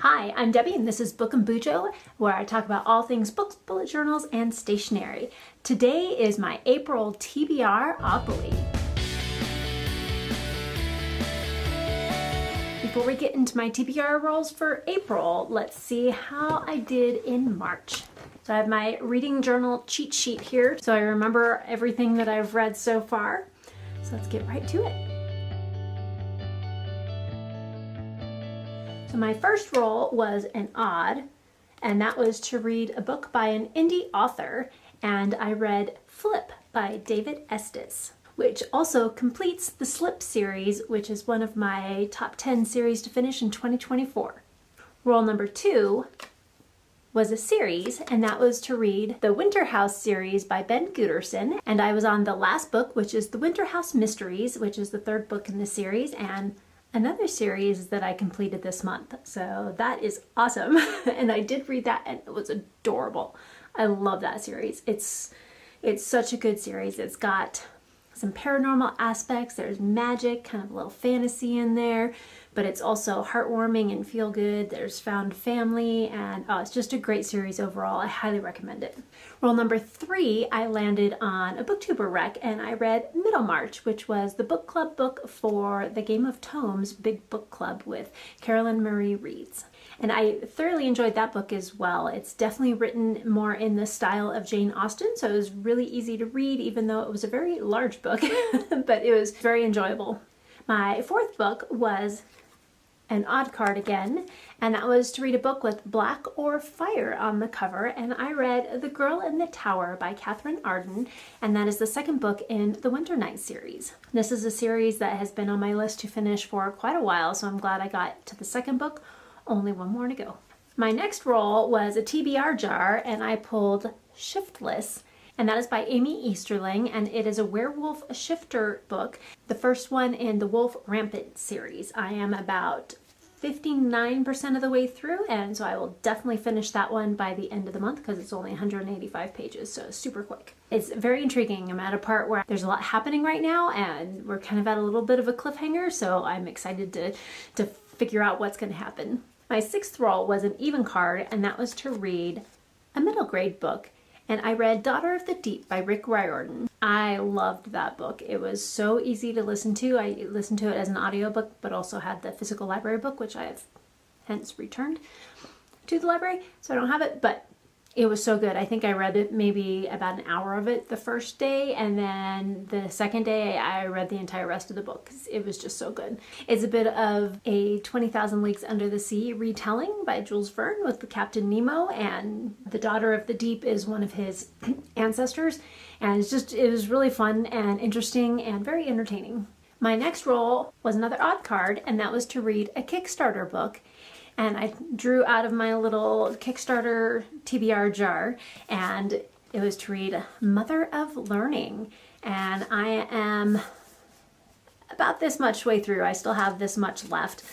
Hi, I'm Debbie and this is Book and BuJo, where I talk about all things books, bullet journals, and stationery. Today is my April TBRopoly. Before we get into my TBR rolls for April, let's see how I did in March. So I have my reading journal cheat sheet here, so I remember everything that I've read so far. So let's get right to it. So my first roll was an odd, and that was to read a book by an indie author, and I read Flip by David Estes, which also completes the Slip series, which is one of my top 10 series to finish in 2024. Roll number 2 was a series, and that was to read the Winter House series by Ben Gooderson, and I was on the last book, which is the Winter House Mysteries, which is the third book in the series, and another series that I completed this month. So that is awesome. And I did read that and it was adorable. I love that series. It's such a good series. It's got some paranormal aspects. There's magic, kind of a little fantasy in there, but it's also heartwarming and feel good. There's found family, and it's just a great series overall. I highly recommend it. Roll number 3, I landed on a booktuber rec and I read Middlemarch, which was the book club book for the Game of Tomes Big Book Club with Carolyn Marie Reads. And I thoroughly enjoyed that book as well. It's definitely written more in the style of Jane Austen, so it was really easy to read, even though it was a very large book, but it was very enjoyable. My fourth book was an odd card again, and that was to read a book with black or fire on the cover, and I read The Girl in the Tower by Catherine Arden, and that is the second book in the Winter Night series. This is a series that has been on my list to finish for quite a while, so I'm glad I got to the second book. Only one more to go. My next roll was a TBR jar, and I pulled Shiftless, and that is by Amy Easterling, and it is a werewolf shifter book, the first one in the Wolf Rampant series. I am about 59% of the way through, and so I will definitely finish that one by the end of the month because it's only 185 pages, so super quick. It's very intriguing. I'm at a part where there's a lot happening right now, and we're kind of at a little bit of a cliffhanger, so I'm excited to figure out what's going to happen. My sixth roll was an even card, and that was to read a middle grade book, and I read Daughter of the Deep by Rick Riordan. I loved that book. It was so easy to listen to. I listened to it as an audiobook, but also had the physical library book, which I have hence returned to the library, so I don't have it, but it was so good. I think I read it maybe about an hour of it the first day, and then the second day I read the entire rest of the book because it was just so good. It's a bit of a 20,000 Leagues Under the Sea retelling by Jules Verne with the Captain Nemo, and the Daughter of the Deep is one of his ancestors, and it was really fun and interesting and very entertaining. My next roll was another odd card, and that was to read a Kickstarter book. And I drew out of my little Kickstarter TBR jar, and it was to read Mother of Learning. And I am about this much way through. I still have this much left,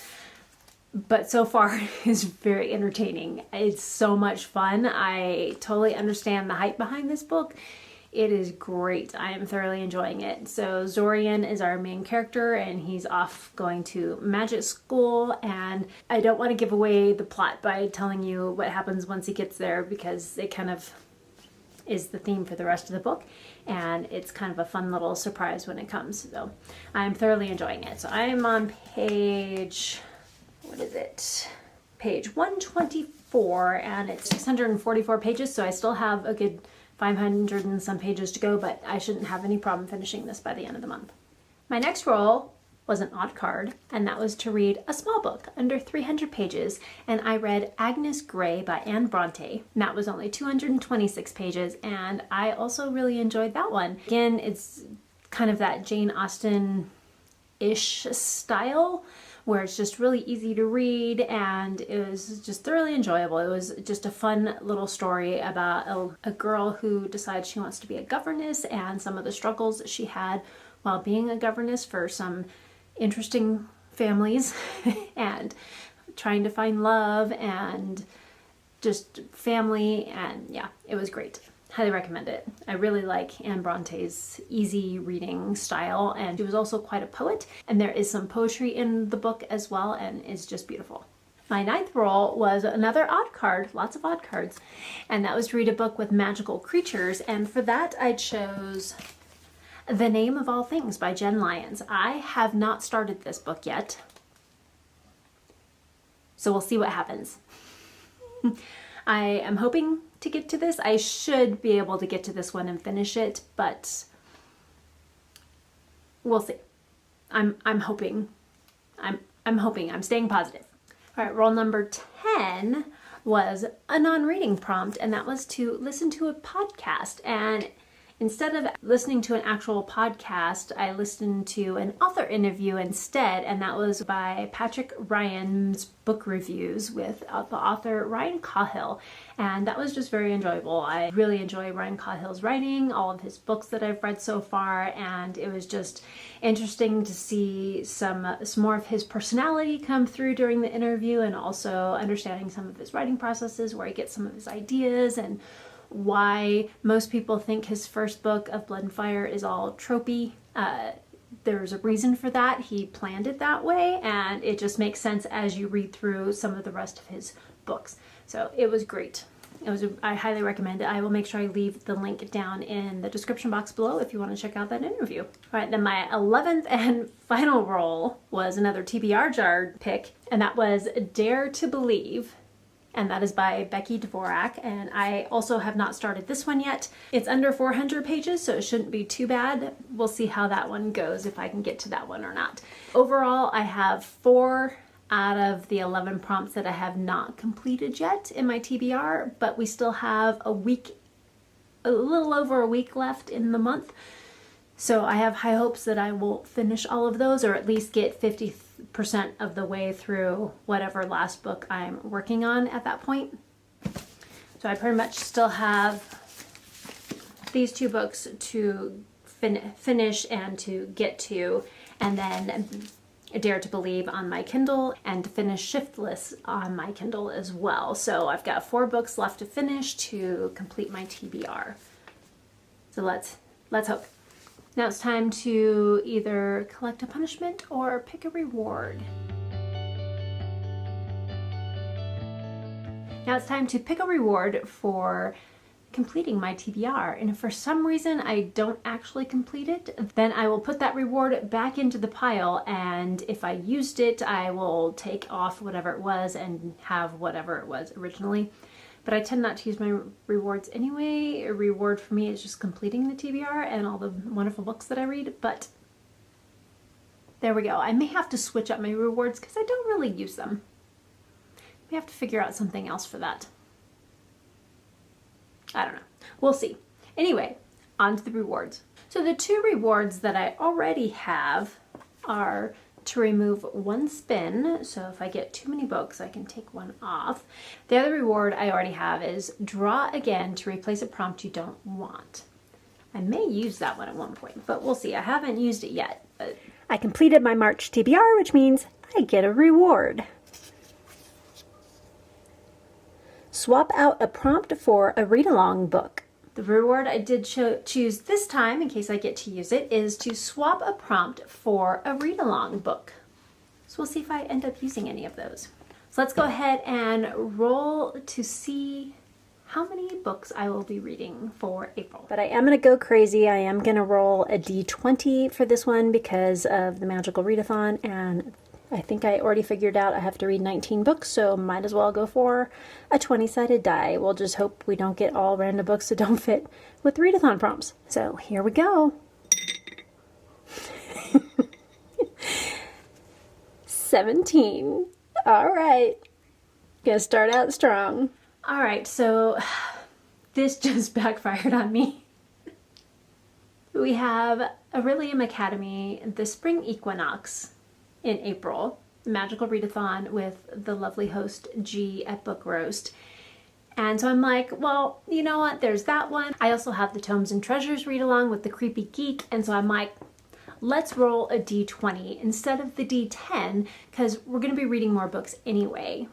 but so far it's very entertaining. It's so much fun. I totally understand the hype behind this book. It is great. I am thoroughly enjoying it. So Zorian is our main character, and he's off going to magic school, and I don't want to give away the plot by telling you what happens once he gets there because it kind of is the theme for the rest of the book, and it's kind of a fun little surprise when it comes. So I'm thoroughly enjoying it. So I'm on page, page 124, and it's 644 pages, so I still have a good 500 and some pages to go, but I shouldn't have any problem finishing this by the end of the month. My next roll was an odd card, and that was to read a small book under 300 pages, and I read Agnes Grey by Anne Bronte, and that was only 226 pages, and I also really enjoyed that one. Again, it's kind of that Jane Austen-ish style, where it's just really easy to read, and it was just thoroughly enjoyable. It was just a fun little story about a girl who decides she wants to be a governess and some of the struggles that she had while being a governess for some interesting families and trying to find love and just family, and yeah, it was great. Highly recommend it. I really like Anne Bronte's easy reading style, and she was also quite a poet, and there is some poetry in the book as well, and it's just beautiful. My 9th roll was another odd card, lots of odd cards, and that was to read a book with magical creatures, and for that I chose The Name of All Things by Jen Lyons. I have not started this book yet, so we'll see what happens. I am hoping to get to this. I should be able to get to this one and finish it, but we'll see. I'm hoping. I'm hoping. I'm staying positive. All right, roll number 10 was a non-reading prompt, and that was to listen to a podcast. And instead of listening to an actual podcast, I listened to an author interview instead, and that was by Patrick Ryan's book reviews with the author Ryan Cahill, and that was just very enjoyable. I really enjoy Ryan Cahill's writing, all of his books that I've read so far, and it was just interesting to see some more of his personality come through during the interview, and also understanding some of his writing processes, where he gets some of his ideas, and why most people think his first book of Blood and Fire is all tropey. There's a reason for that. He planned it that way, and it just makes sense as you read through some of the rest of his books. So it was great. I highly recommend it. I will make sure I leave the link down in the description box below if you want to check out that interview. All right, then my 11th and final roll was another TBR jar pick, and that was Dare to Believe, and that is by Becky Dvorak, and I also have not started this one yet. It's under 400 pages, so it shouldn't be too bad. We'll see how that one goes, if I can get to that one or not. Overall, I have 4 out of the 11 prompts that I have not completed yet in my TBR, but we still have a little over a week left in the month. So I have high hopes that I will finish all of those, or at least get 50% of the way through whatever last book I'm working on at that point. So I pretty much still have these 2 books to finish and to get to, and then Dare to Believe on my Kindle, and to finish Shiftless on my Kindle as well. So I've got 4 books left to finish to complete my TBR. So let's hope. Now it's time to either collect a punishment or pick a reward. Now it's time to pick a reward for completing my TBR, and if for some reason I don't actually complete it, then I will put that reward back into the pile, and if I used it, I will take off whatever it was and have whatever it was originally. But I tend not to use my rewards anyway. A reward for me is just completing the TBR and all the wonderful books that I read, but there we go. I may have to switch up my rewards because I don't really use them. We have to figure out something else for that. I don't know. We'll see. Anyway, on to the rewards. So the 2 rewards that I already have are to remove 1 spin. So if I get too many books, I can take 1 off. The other reward I already have is draw again to replace a prompt you don't want. I may use that one at one point, but we'll see. I haven't used it yet. But I completed my March TBR, which means I get a reward. Swap out a prompt for a read-along book. The reward I did choose this time, in case I get to use it, is to swap a prompt for a read-along book. So we'll see if I end up using any of those. So let's go ahead and roll to see how many books I will be reading for April. But I am going to go crazy. I am going to roll a D20 for this one because of the Magical Readathon, and I think I already figured out I have to read 19 books, so might as well go for a 20-sided die. We'll just hope we don't get all random books that don't fit with readathon prompts. So here we go. 17. All right. Gonna start out strong. All right, so this just backfired on me. We have Readalong Academy, the Spring Equinox in April, Magical Readathon with the lovely host G at Book Roast. And so I'm like, well, you know what, there's that one. I also have the Tomes and Treasures read along with the Creepy Geek, and so I'm like, let's roll a D20 instead of the D10, because we're going to be reading more books anyway.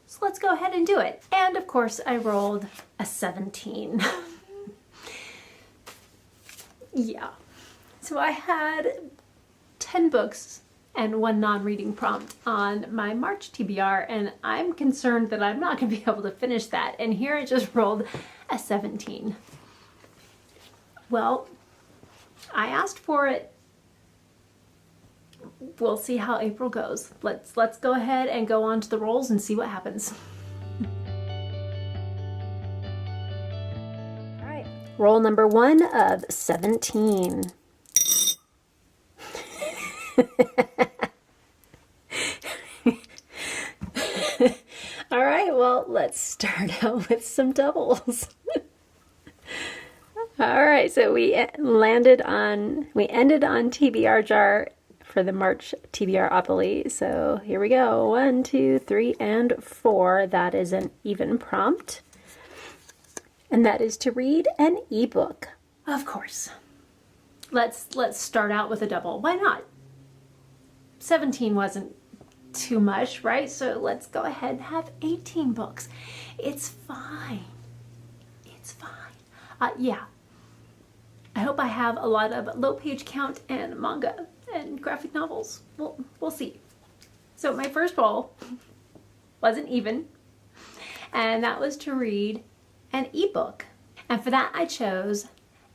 So let's go ahead and do it. And of course I rolled a 17. Yeah. So I had 10 books and one non-reading prompt on my March TBR, and I'm concerned that I'm not going to be able to finish that. And here I just rolled a 17. Well, I asked for it. We'll see how April goes. Let's go ahead and go on to the rolls and see what happens. All right, roll number 1 of 17. All right, well, let's start out with some doubles. All right, so we ended on TBR jar for the March TBRopoly. So here we go. 1, 2, 3, and 4. That is an even prompt. And that is to read an ebook. Of course. Let's start out with a double. Why not? 17 wasn't too much, right? So let's go ahead and have 18 books. It's fine. It's fine. Yeah. I hope I have a lot of low page count and manga and graphic novels. We'll see. So my first roll wasn't even, and that was to read an ebook. And for that I chose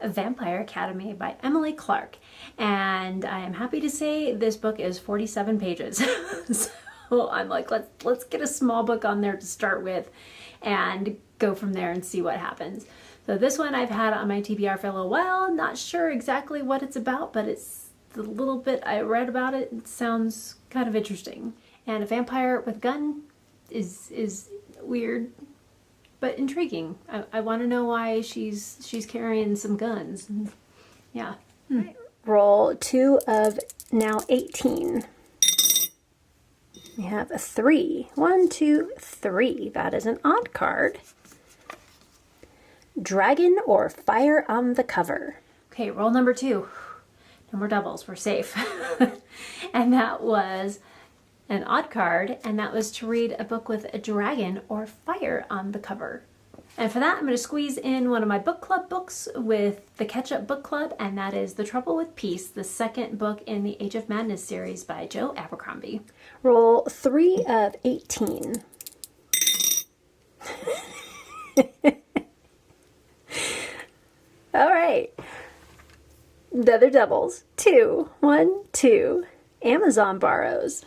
Vampire Academy by Emily Clark. And I am happy to say this book is 47 pages. So I'm like, let's get a small book on there to start with and go from there and see what happens. So this one I've had on my TBR for a little while. Not sure exactly what it's about, but it's the little bit I read about it. It sounds kind of interesting. And a vampire with a gun is weird, but intriguing. I want to know why she's carrying some guns. Yeah. Roll 2 of now 18. We have a 3. 1, 2, 3. That is an odd card. Dragon or fire on the cover. Okay, roll number 2. No more doubles, we're safe. And that was an odd card, and that was to read a book with a dragon or fire on the cover. And for that, I'm going to squeeze in one of my book club books with the Catch-Up Book Club, and that is The Trouble with Peace, the second book in the Age of Madness series by Joe Abercrombie. Roll 3 of 18. All right. The other doubles. 2. 1, 2. Amazon borrows.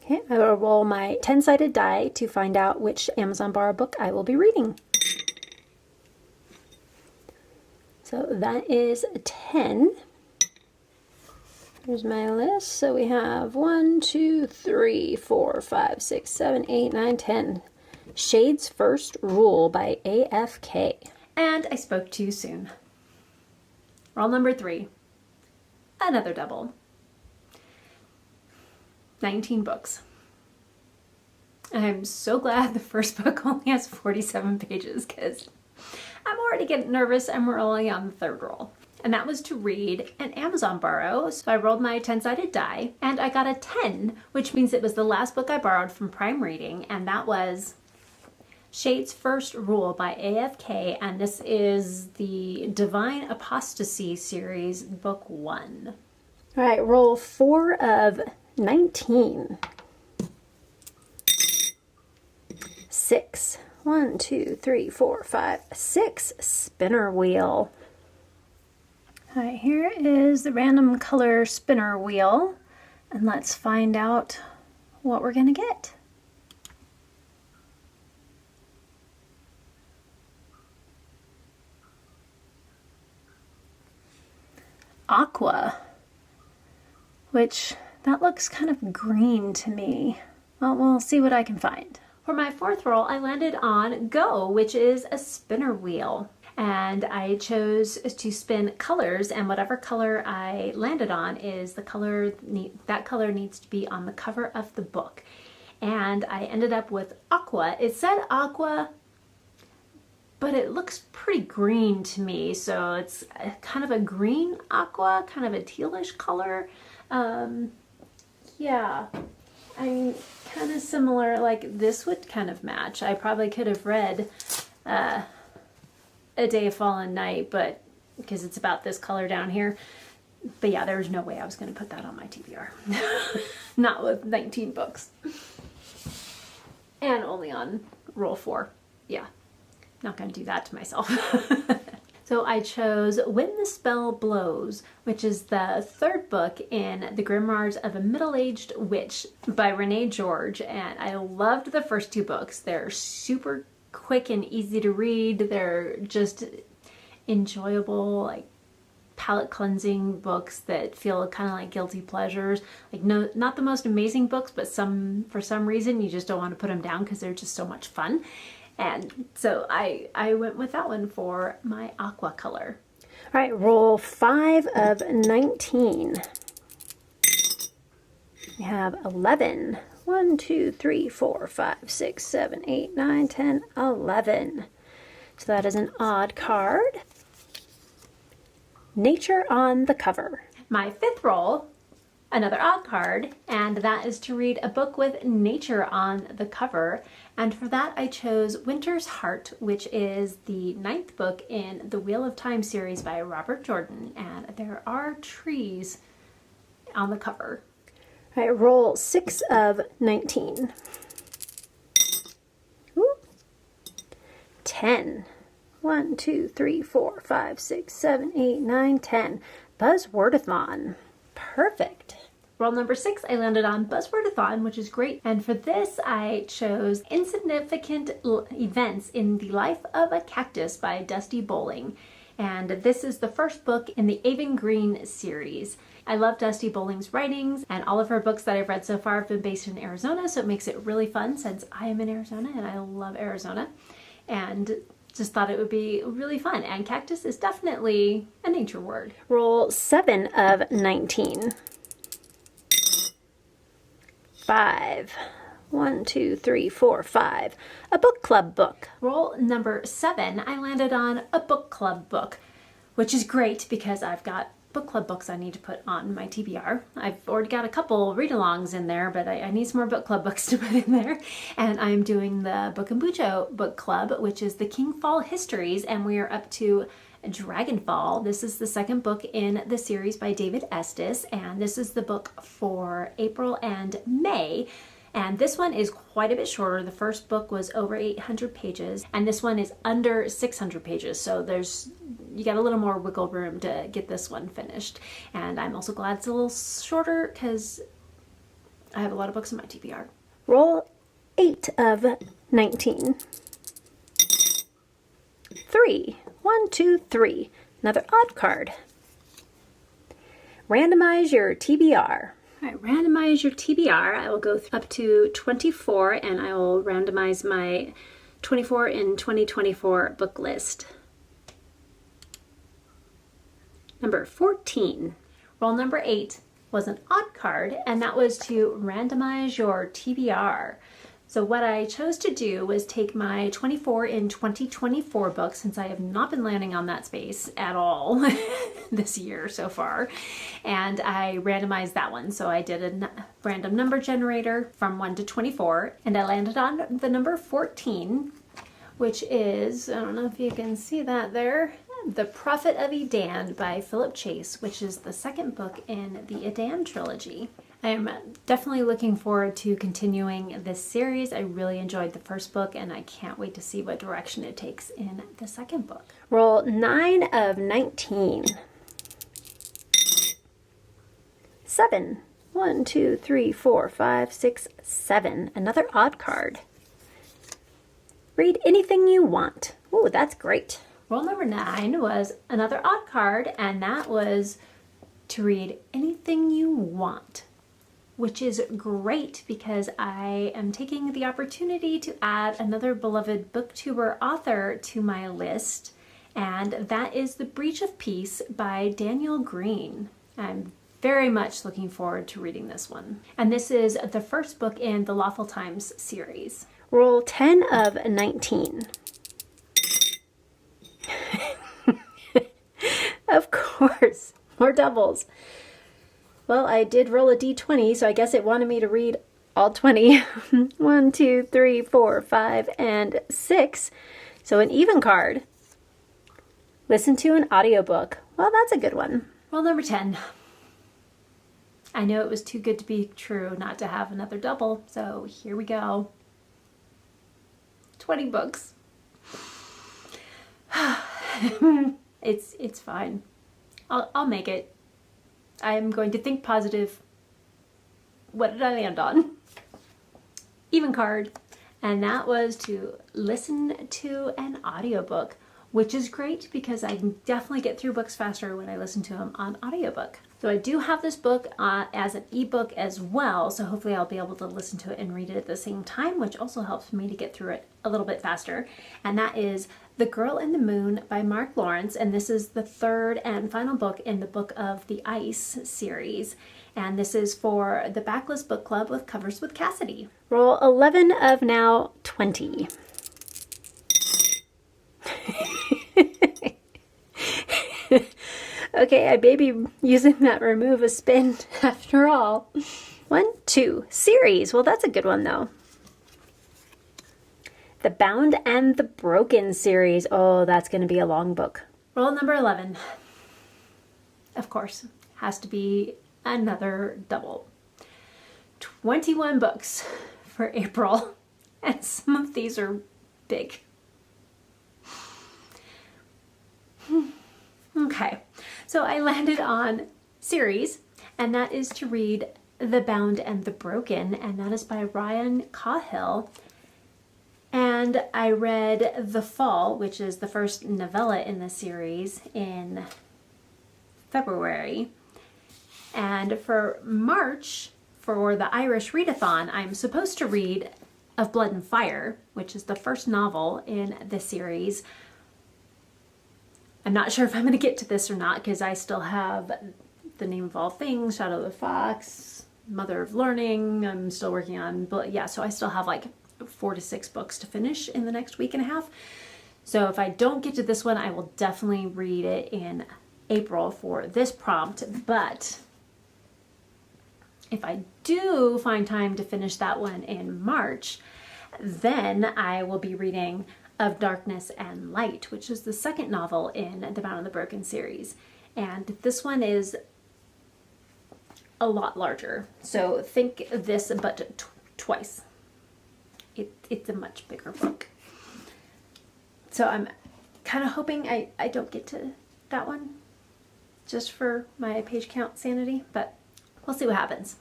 Okay, I will roll my 10-sided die to find out which Amazon Borrow book I will be reading. So that is a 10. Here's my list. So we have 1, 2, 3, 4, 5, 6, 7, 8, 9, 10. Shade's First Rule by AFK. And I spoke too soon. Roll number 3. Another double. 19 books. I'm so glad the first book only has 47 pages because I'm already getting nervous and we're only on the third roll. And that was to read an Amazon borrow. So I rolled my 10-sided die and I got a 10, which means it was the last book I borrowed from Prime Reading, and that was Shade's First Rule by AFK, and this is the Divine Apostasy series, book 1. All right, roll 4 of 19. 6. 1, 2, 3, 4, 5, 6. Spinner wheel. All right, here is the random color spinner wheel, and let's find out what we're gonna get. Aqua, which that looks kind of green to me. Well, we'll see what I can find. For my fourth roll, I landed on Go, which is a spinner wheel. And I chose to spin colors, and whatever color I landed on is the color, that color needs to be on the cover of the book. And I ended up with Aqua. It said Aqua, but it looks pretty green to me, so it's kind of a green aqua, kind of a tealish color. Yeah, I mean, kind of similar, like this would kind of match. I probably could have read A Day of Fallen Night, but because it's about this color down here, But yeah, there was no way I was going to put that on my TBR. Not with 19 books. And only on roll 4. Yeah, not going to do that to myself. So I chose When the Spell Blows, which is the 3rd book in The Grimoires of a Middle-Aged Witch by Renee George. And I loved the first 2 books. They're super quick and easy to read. They're just enjoyable, like palate cleansing books that feel kind of like guilty pleasures. Like not the most amazing books, but for some reason you just don't want to put them down because they're just so much fun. And so I went with that one for my aqua color. All right, roll 5 of 19. We have 11. 1, 2, 3, 4, 5, 6, 7, 8, 9, 10, 11. So that is an odd card. Nature on the cover. My 5th roll, another odd card, and that is to read a book with nature on the cover. And for that I chose Winter's Heart, which is the 9th book in the Wheel of Time series by Robert Jordan. And there are trees on the cover. All right, roll 6 of 19. Ooh. 10. 1, 2, 3, 4, 5, 6, 7, 8, 9, 10. Buzzwordathon. Perfect. Roll number 6, I landed on Buzzwordathon, which is great. And for this, I chose Insignificant Events in the Life of a Cactus by Dusty Bowling. And this is the first book in the Avon Green series. I love Dusty Bowling's writings, and all of her books that I've read so far have been based in Arizona, so it makes it really fun since I am in Arizona and I love Arizona. And just thought it would be really fun. And cactus is definitely a nature word. Roll 7 of 19. 5. 1, 2, 3, 4, 5. A book club book. Roll number 7, I landed on a book club book, which is great because I've got book club books I need to put on my TBR. I've already got a couple read-alongs in there, but I need some more book club books to put in there. And I'm doing the Book and BuJo book club, which is the Kingfall Histories, and we are up to Dragonfall. This is the 2nd book in the series by David Estes, and this is the book for April and May. And this one is quite a bit shorter. The first book was over 800 pages, and this one is under 600 pages. So you got a little more wiggle room to get this one finished. And I'm also glad it's a little shorter because I have a lot of books in my TBR. Roll 8 of 19. 3. 1, 2, 3. Another odd card. Randomize your TBR. All right, randomize your TBR. I will go up to 24 and I will randomize my 24 in 2024 book list. Number 14. Roll number 8 was an odd card, and that was to randomize your TBR. So what I chose to do was take my 24 in 2024 book, since I have not been landing on that space at all this year so far, and I randomized that one. So I did a random number generator from 1 to 24, and I landed on the number 14, which is, I don't know if you can see that there, The Prophet of Edan by Philip Chase, which is the 2nd book in the Edan trilogy. I am definitely looking forward to continuing this series. I really enjoyed the first book, and I can't wait to see what direction it takes in the 2nd book. Roll 9 of 19. 7. 1, 2, 3, 4, 5, 6, 7. Another odd card. Read anything you want. Oh, that's great. Roll number 9 was another odd card, and that was to read anything you want, which is great because I am taking the opportunity to add another beloved booktuber author to my list, and that is The Breach of Peace by Daniel Green. I'm very much looking forward to reading this one. And this is the 1st book in the Lawful Times series. Roll 10 of 19. Of course, more doubles. Well, I did roll a D20, so I guess it wanted me to read all 20. 1, 2, 3, 4, 5, and 6. So an even card. Listen to an audiobook. Well, that's a good one. Roll number 10. I know it was too good to be true not to have another double, so here we go. 20 books. It's fine. I'll make it. I'm going to think positive. What did I land on? Even card. And that was to listen to an audiobook, which is great because I can definitely get through books faster when I listen to them on audiobook. So I do have this book as an ebook as well, so hopefully I'll be able to listen to it and read it at the same time, which also helps me to get through it a little bit faster. And that is The Girl in the Moon by Mark Lawrence, and this is the third and final book in the Book of the Ice series. And this is for the Backlist book club with Covers with Cassidy. Roll 11 of now 20. Okay, I may be using that remove a spin after all. 1, 2, series. Well, that's a good one though. The Bound and the Broken series. Oh, that's going to be a long book. Roll number 11. Of course, has to be another double. 21 books for April, and some of these are big. Okay, so I landed on series, and that is to read The Bound and the Broken, and that is by Ryan Cahill. And I read The Fall, which is the first novella in the series, in February. And for March, for the Irish Readathon, I'm supposed to read Of Blood and Fire, which is the first novel in the series. I'm not sure if I'm going to get to this or not because I still have The Name of All Things, Shadow of the Fox, Mother of Learning. I'm still working on, but yeah, so I still have like 4 to 6 books to finish in the next week and a half. So if I don't get to this one, I will definitely read it in April for this prompt. But if I do find time to finish that one in March, then I will be reading Of Darkness and Light, which is the second novel in the Bound and the Broken series. And this one is a lot larger. So think this, but twice. It's a much bigger book. So I'm kind of hoping I don't get to that one just for my page count sanity, but we'll see what happens.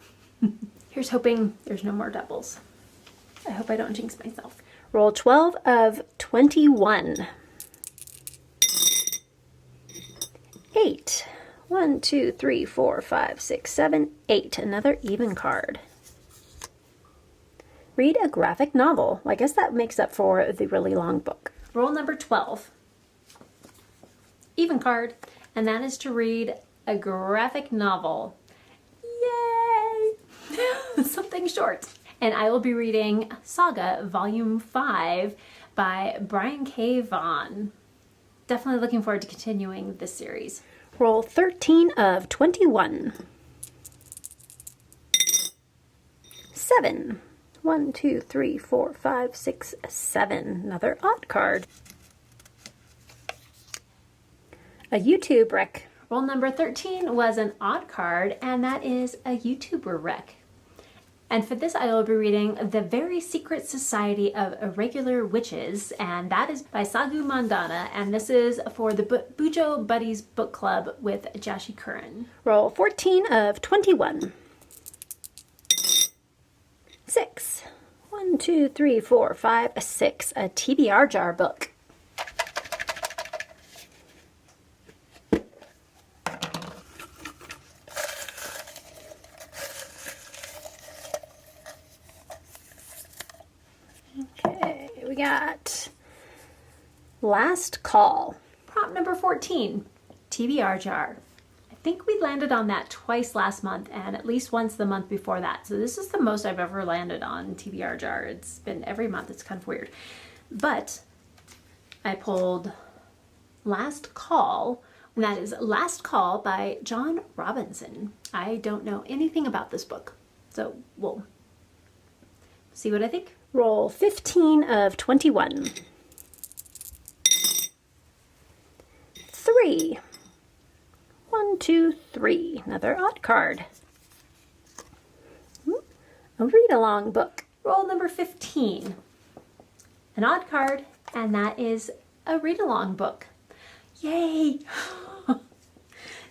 Here's hoping there's no more doubles. I hope I don't jinx myself. Roll 12 of 21. 8. 1, 2, 3, 4, 5, 6, 7, 8. Another even card. Read a graphic novel. Well, I guess that makes up for the really long book. Roll number 12. Even card. And that is to read a graphic novel. Yay! Something short. And I will be reading Saga Volume 5 by Brian K. Vaughan. Definitely looking forward to continuing this series. Roll 13 of 21. 7. 1, 2, 3, 4, 5, 6, 7. Another odd card. A YouTube rec. Roll number 13 was an odd card, and that is a YouTuber rec. And for this, I will be reading The Very Secret Society of Irregular Witches, and that is by Sagu Mandana, and this is for the BuJo Buddies Book Club with Jashi Curran. Roll 14 of 21. 6. 1, 2, 3, 4, 5, 6. A TBR jar book. Okay, we got Last Call. Prompt number 14, TBR jar. I think we landed on that twice last month and at least once the month before that. So this is the most I've ever landed on TBR jar. It's been every month. It's kind of weird. But I pulled Last Call, and that is Last Call by John Robinson. I don't know anything about this book, so we'll see what I think. Roll 15 of 21. 3. 1, 2, 3. Another odd card. A read-along book. Roll number 15. An odd card, and that is a read-along book. Yay! So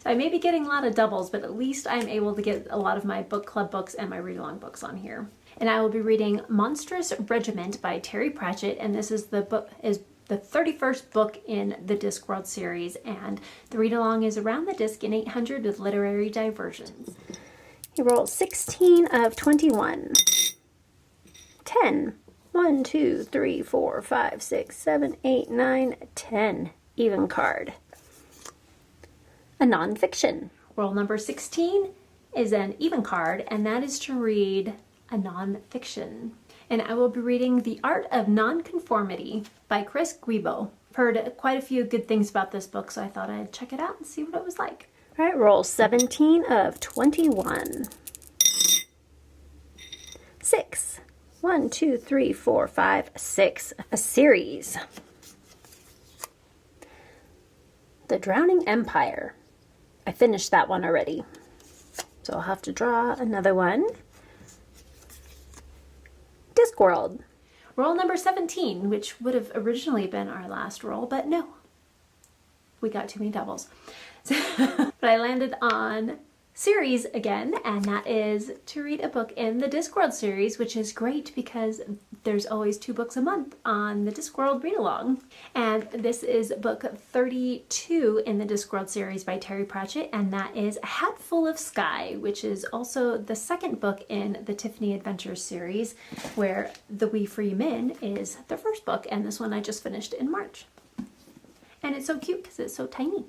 I may be getting a lot of doubles, but at least I'm able to get a lot of my book club books and my read-along books on here. And I will be reading Monstrous Regiment by Terry Pratchett, and this is the 31st book in the Discworld series, and the read-along is around the disc in 800 with literary diversions. You roll 16 of 21. 10. 1, 2, 3, 4, 5, 6, 7, 8, 9, 10. Even card. A nonfiction. Roll number 16 is an even card, and that is to read a nonfiction. And I will be reading The Art of Nonconformity by Chris Guibo. I've heard quite a few good things about this book, so I thought I'd check it out and see what it was like. All right, roll 17 of 21. 6. 1, 2, 3, 4, 5, 6. A series. The Drowning Empire. I finished that one already, so I'll have to draw another one. Discworld. Roll number 17, which would have originally been our last roll, but no. We got too many doubles. But I landed on series again, and that is to read a book in the Discworld series, which is great because there's always 2 books a month on the Discworld read-along. And this is book 32 in the Discworld series by Terry Pratchett, and that is A Hatful of Sky, which is also the second book in the Tiffany Adventures series, where The Wee Free Men is the first book, and this one I just finished in March. And it's so cute because it's so tiny.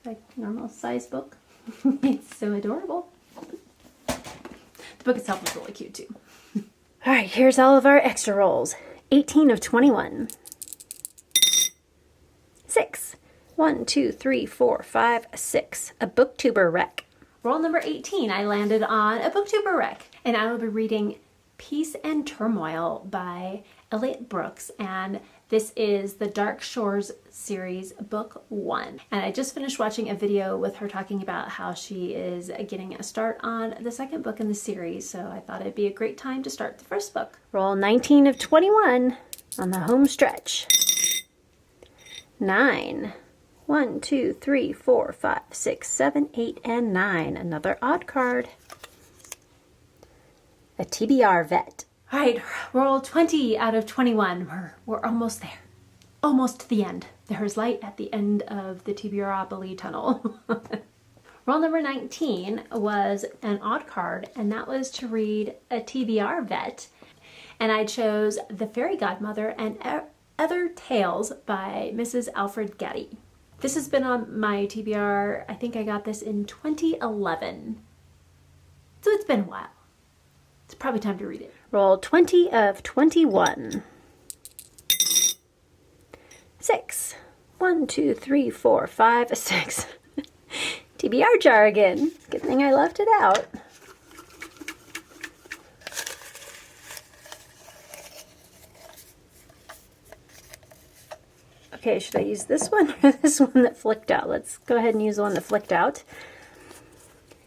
Like normal size book. It's so adorable. The book itself is really cute too. All right, here's all of our extra rolls. 18 of 21. 6. 1, 2, 3, 4, 5, 6. A booktuber wreck. Roll number 18, I landed on a booktuber wreck, and I will be reading Peace and Turmoil by Elliot Brooks, and this is the Dark Shores series, book 1. And I just finished watching a video with her talking about how she is getting a start on the second book in the series, so I thought it'd be a great time to start the first book. Roll 19 of 21 on the home stretch. 9. 1, 2, 3, 4, 5, 6, 7, 8, and 9. Another odd card. A TBR vet. All right, roll 20 out of 21. We're almost there. Almost to the end. There's light at the end of the TBRopoly tunnel. Roll number 19 was an odd card, and that was to read a TBR vet. And I chose The Fairy Godmother and Other Tales by Mrs. Alfred Getty. This has been on my TBR. I think I got this in 2011. So it's been a while. It's probably time to read it. Roll 20 of 21. 6. 1, 2, 3, 4, 5, 6. TBR jargon. Good thing I left it out. Okay, should I use this one or this one that flicked out? Let's go ahead and use the one that flicked out.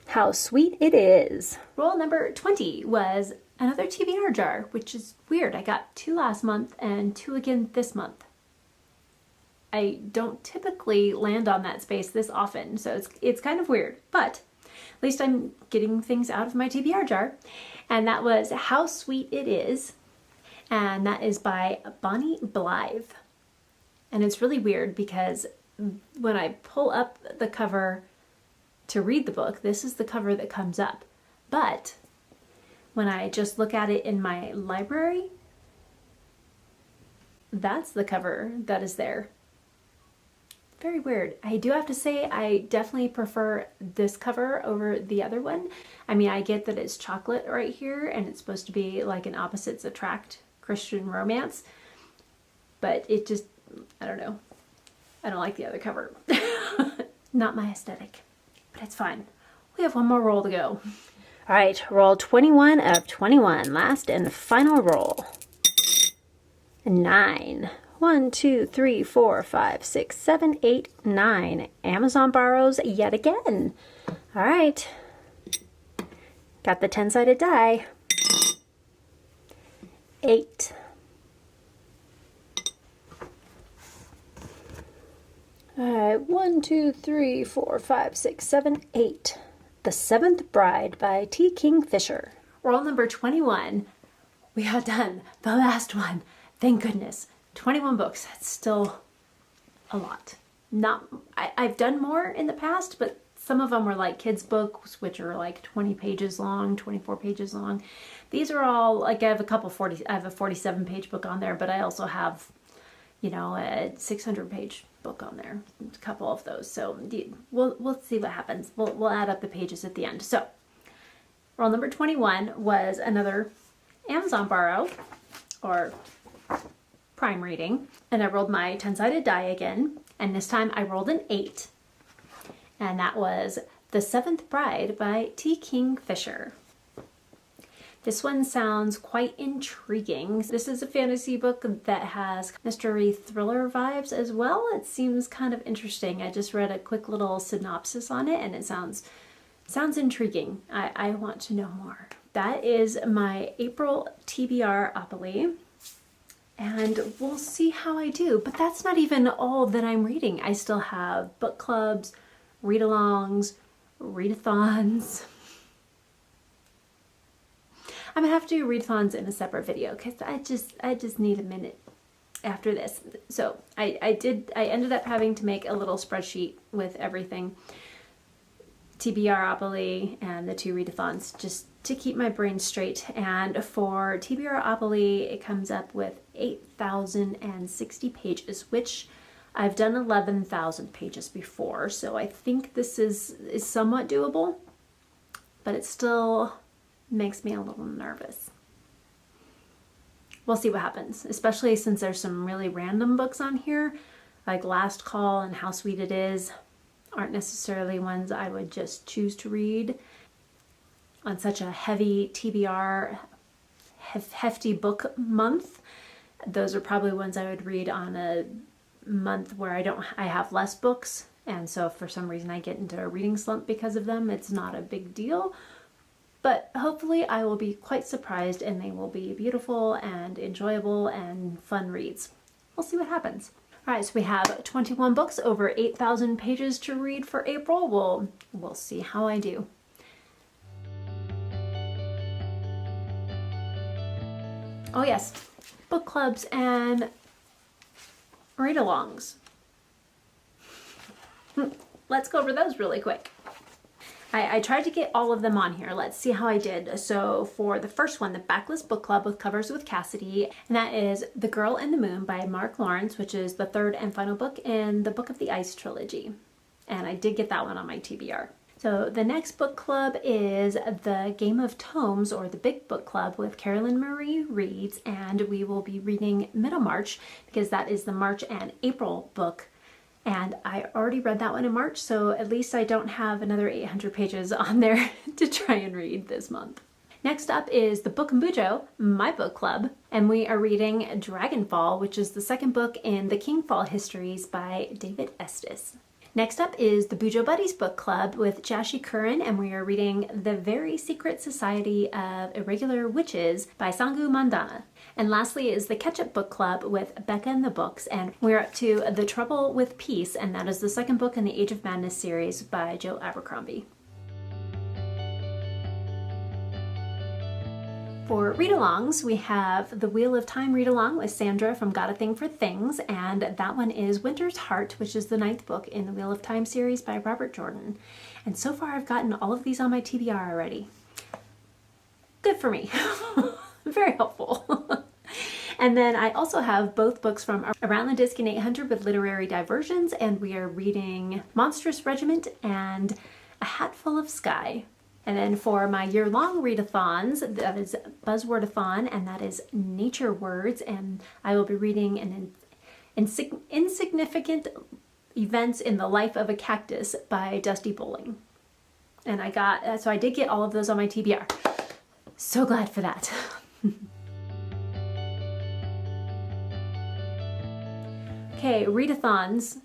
How Sweet It Is. Roll number 20 was another TBR jar, which is weird. I got 2 last month and 2 again this month. I don't typically land on that space this often, so it's kind of weird, but at least I'm getting things out of my TBR jar. And that was How Sweet It Is, and that is by Bonnie Blythe. And it's really weird because when I pull up the cover to read the book, this is the cover that comes up. But when I just look at it in my library, that's the cover that is there. Very weird. I do have to say I definitely prefer this cover over the other one. I mean, I get that it's chocolate right here and it's supposed to be like an opposites attract Christian romance, but it just, I don't know. I don't like the other cover. Not my aesthetic, but it's fine. We have one more roll to go. All right, roll 21 of 21. Last and final roll. 9. 1, 2, 3, 4, 5, 6, 7, 8, 9. Amazon borrows yet again. All right. Got the 10-sided die. 8. All right. 1, 2, 3, 4, 5, 6, 7, 8. The Seventh Bride by T. Kingfisher. Roll number 21. We have done the last one. Thank goodness. 21 books. That's still a lot. I've done more in the past, but some of them were like kids' books, which are like 20 pages long, 24 pages long. These are all like I have a 47-page book on there, but I also have, a 600-page book on there. A couple of those. So we'll see what happens. We'll add up the pages at the end. So roll number 21 was another Amazon borrow or prime reading, and I rolled my 10-sided die again, and this time I rolled an 8, and that was The Seventh Bride by T. Kingfisher. This one sounds quite intriguing. This is a fantasy book that has mystery thriller vibes as well. It seems kind of interesting. I just read a quick little synopsis on it, and it sounds intriguing. I want to know more. That is my April TBRopoly. And we'll see how I do. But that's not even all that I'm reading. I still have book clubs, read-alongs, readathons. I'm gonna have to do readathons in a separate video because I just need a minute after this. So I ended up having to make a little spreadsheet with everything. TBRopoly and the 2 readathons, just to keep my brain straight. And for TBRopoly, it comes up with 8,060 pages, which I've done 11,000 pages before. So I think this is somewhat doable, but it still makes me a little nervous. We'll see what happens, especially since there's some really random books on here, like Last Call and How Sweet It Is. Aren't necessarily ones I would just choose to read on such a heavy TBR, hefty book month. Those are probably ones I would read on a month where I have less books, and so if for some reason I get into a reading slump because of them, it's not a big deal. But hopefully I will be quite surprised, and they will be beautiful and enjoyable and fun reads. We'll see what happens. All right, so we have 21 books, over 8,000 pages to read for April. We'll see how I do. Oh yes, book clubs and readalongs. Let's go over those really quick. I tried to get all of them on here. Let's see how I did. So for the first one, the Backlist Book Club with Covers with Cassidy, and that is The Girl in the Moon by Mark Lawrence, which is the 3rd and final book in the Book of the Ice trilogy. And I did get that one on my TBR. So the next book club is The Game of Tomes, or the Big Book Club with Carolyn Marie Reads, and we will be reading Middlemarch because that is the March and April book. And I already read that one in March, so at least I don't have another 800 pages on there to try and read this month. Next up is the book BuJo, my book club, and we are reading Dragonfall, which is the 2nd book in the Kingfall Histories by David Estes. Next up is the BuJo Buddies book club with Jashi Curran, and we are reading The Very Secret Society of Irregular Witches by Sangu Mandana. And lastly is the Ketchup book club with Becca and the Books, and we're up to The Trouble with Peace, and that is the 2nd book in the Age of Madness series by Joe Abercrombie. For readalongs, we have the Wheel of Time readalong with Sandra from Got a Thing for Things, and that one is Winter's Heart, which is the 9th book in the Wheel of Time series by Robert Jordan. And so far I've gotten all of these on my TBR already. Good for me. Very helpful. And then I also have both books from Around the Disc in 800 with Literary Diversions, and we are reading Monstrous Regiment and A Hatful of Sky. And then for my year-long readathons, that is Buzzwordathon, and that is Nature Words, and I will be reading an Insignificant Events in the Life of a Cactus by Dusty Bowling. And so I did get all of those on my TBR. So glad for that. Okay, readathons.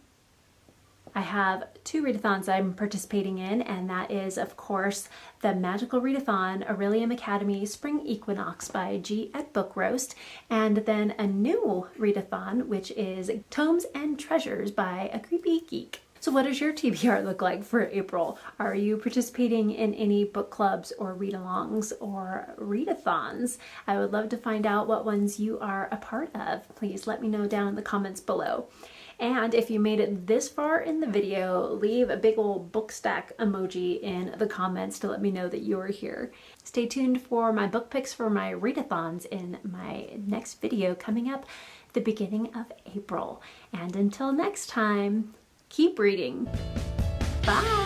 I have 2 readathons I'm participating in, and that is, of course, the Magical Readathon Aurelium Academy Spring Equinox by G at Book Roast, and then a new readathon, which is Tomes and Treasures by A Creepy Geek. So what does your TBR look like for April? Are you participating in any book clubs or read-alongs or readathons? I would love to find out what ones you are a part of. Please let me know down in the comments below. And if you made it this far in the video, leave a big old book stack emoji in the comments to let me know that you're here. Stay tuned for my book picks for my readathons in my next video coming up at the beginning of April. And until next time, keep reading. Bye!